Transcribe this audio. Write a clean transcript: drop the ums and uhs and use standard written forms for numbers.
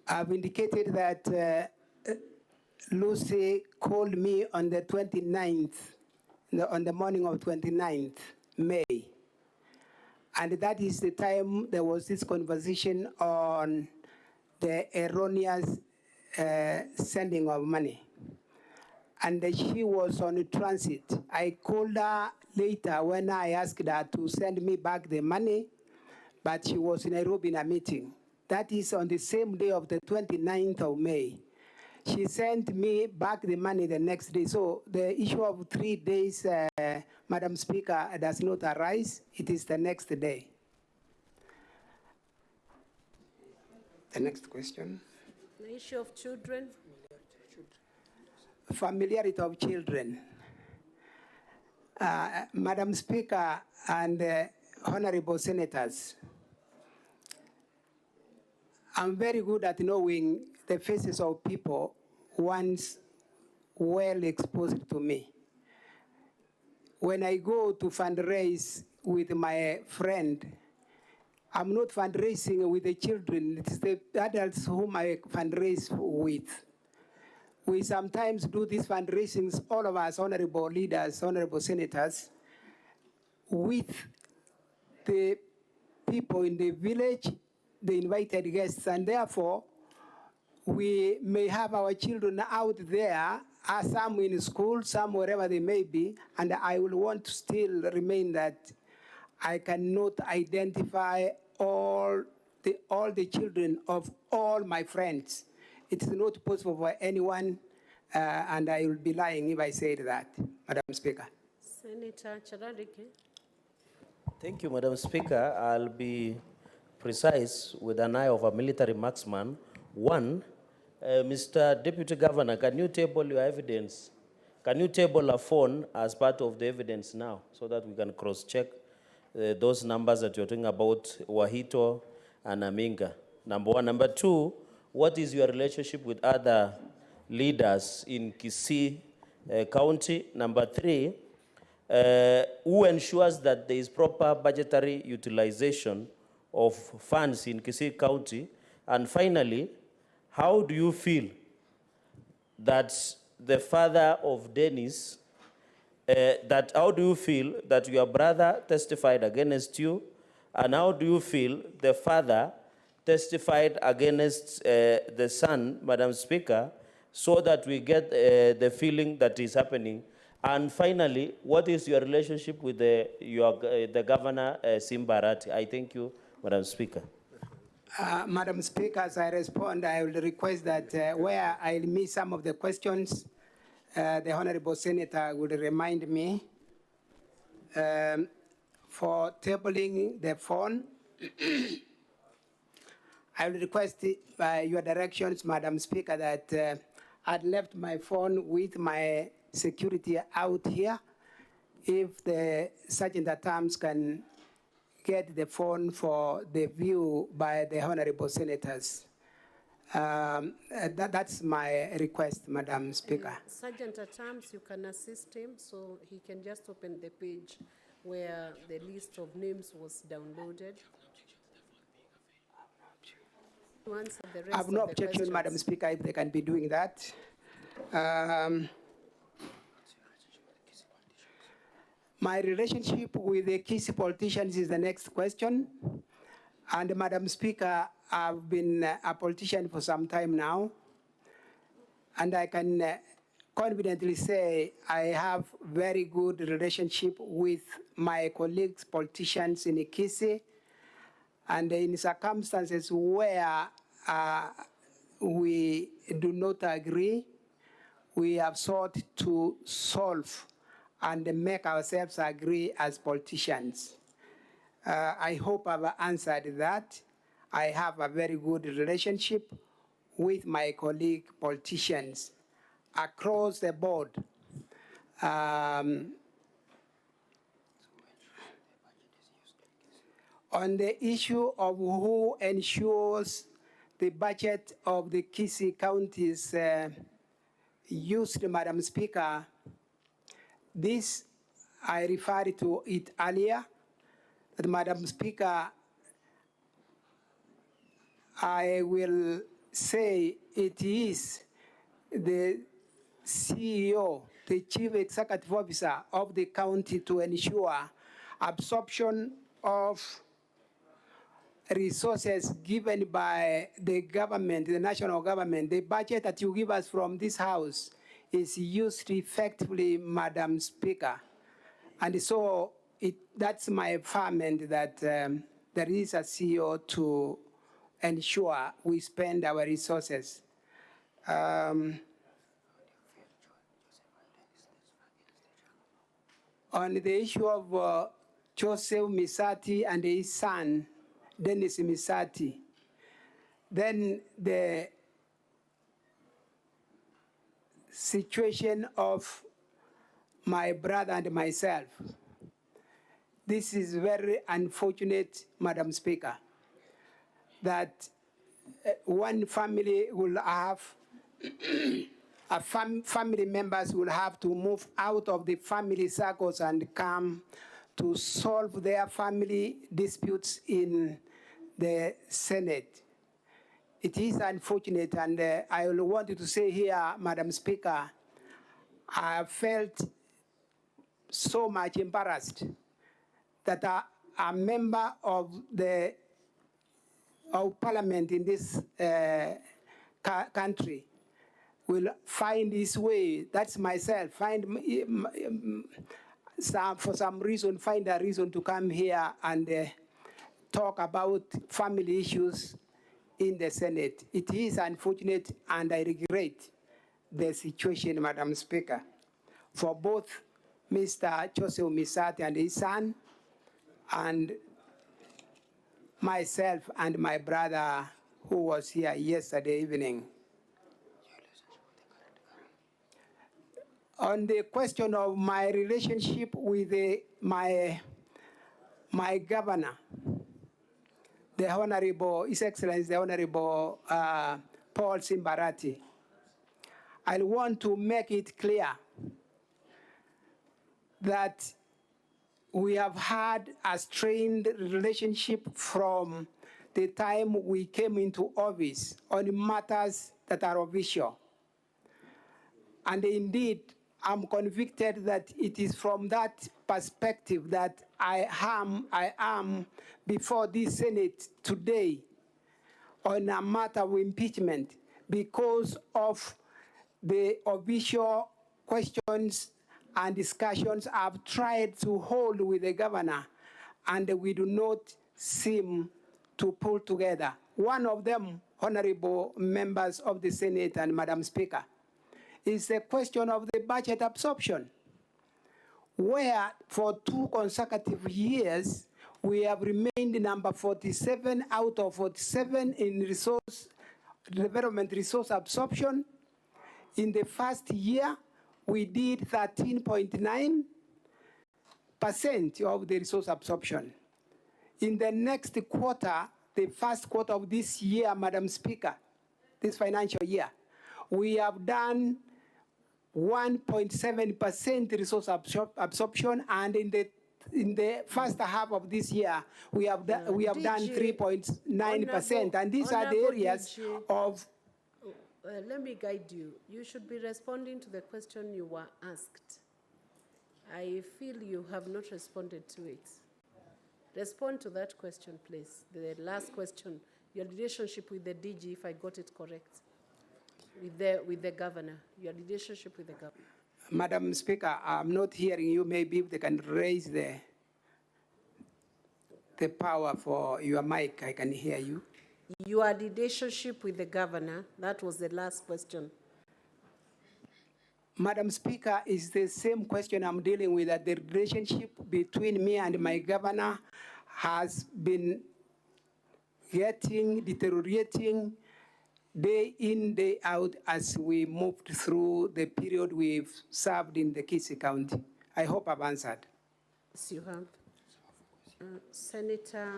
I've indicated that Lucy called me on the 29th, on the morning of 29th May. And that is the time there was this conversation on the erroneous sending of money. And she was on transit. I called her later when I asked her to send me back the money, but she was in Nairobi in a meeting. That is on the same day of the 29th of May. She sent me back the money the next day. So the issue of 3 days, Madam Speaker, does not arise. It is the next day. The next question. The issue of children. Familiarity of children. Madam Speaker and honorable senators, I'm very good at knowing the faces of people once well exposed to me. When I go to fundraise with my friend, I'm not fundraising with the children, it's the adults whom I fundraise with. We sometimes do these fundraisings, all of us, honorable leaders, honorable senators, with the people in the village, the invited guests, and therefore, we may have our children out there, some in school, some wherever they may be, and I will want to still remain that I cannot identify all the children of all my friends. It is not possible for anyone, and I will be lying if I said that, Madam Speaker. Senator Charadike. Thank you, Madam Speaker. I'll be precise with an eye of a military marksman. One, Mr. Deputy Governor, can you table your evidence? Can you table a phone as part of the evidence now so that we can cross-check those numbers that you're talking about, Wahito and Aminga? Number one. Number two, what is your relationship with other leaders in Kisii County? Number three, who ensures that there is proper budgetary utilization of funds in Kisii County? And finally, how do you feel that the father of Dennis, how do you feel that your brother testified against you? And how do you feel the father testified against the son, Madam Speaker, so that we get the feeling that is happening? And finally, what is your relationship with the governor, Simba Arati? I thank you, Madam Speaker. Madam Speaker, as I respond, I will request that where I miss some of the questions, the Honorable Senator would remind me for tabling the phone. I will request your directions, Madam Speaker, that I'd left my phone with my security out here. If the Sergeant at Arms can get the phone for the view by the honorable senators. That's my request, Madam Speaker. Sergeant at Arms, you can assist him so he can just open the page where the list of names was downloaded. To answer the rest I have no of the objection, questions. Madam Speaker, if they can be doing that. My relationship with the Kisii politicians is the next question. And Madam Speaker, I've been a politician for some time now. And I can confidently say I have very good relationship with my colleagues, politicians in Kisii. And in circumstances where we do not agree, we have sought to solve and make ourselves agree as politicians. I hope I've answered that. I have a very good relationship with my colleague politicians across the board. On the issue of who ensures the budget of the Kisii counties used, Madam Speaker, this, I referred to it earlier, that Madam Speaker, I will say it is the CEO, the Chief Executive Officer of the county, to ensure absorption of resources given by the government, the national government. The budget that you give us from this house is used effectively, Madam Speaker. And so that's my requirement, that there is a CEO to ensure we spend our resources. On the issue of Joseph Misati and his son, Dennis Misati, then the situation of my brother and myself. This is very unfortunate, Madam Speaker, that one family will have, family members will have to move out of the family circles and come to solve their family disputes in the Senate. It is unfortunate, and I wanted to say here, Madam Speaker, I felt so much embarrassed that a member of the parliament in this country will find his way, that's myself, for some reason, find a reason to come here and talk about family issues in the Senate. It is unfortunate, and I regret the situation, Madam Speaker, for both Mr. Joseph Misati and his son, and myself and my brother who was here yesterday evening. On the question of my relationship with my governor, the Honorable, His Excellency, the Honorable Paul Simba Arati, I want to make it clear that we have had a strained relationship from the time we came into office on matters that are official. And indeed, I'm convicted that it is from that perspective that I am before this Senate today on a matter of impeachment, because of the official questions and discussions I've tried to hold with the governor, and we do not seem to pull together. One of them, honorable members of the Senate and Madam Speaker, is the question of the budget absorption, where for 2 consecutive years, we have remained number 47 out of 47 in development resource absorption. In the first year, we did 13.9% of the resource absorption. In the next quarter, the first quarter of this year, Madam Speaker, this financial year, we have done 1.7% resource absorption, and in the first half of this year, we have done 3.9%, and these are the areas of. Let me guide you. You should be responding to the question you were asked. I feel you have not responded to it. Respond to that question, please. The last question, your relationship with the DG, if I got it correct, with the governor, your relationship with the governor. Madam Speaker, I'm not hearing you. Maybe if they can raise the power for your mic, I can hear you. Your relationship with the governor, that was the last question. Madam Speaker, is the same question I'm dealing with, that the relationship between me and my governor has been deteriorating day in, day out as we moved through the period we've served in the Kisii County. I hope I've answered. Yes, you have. Senator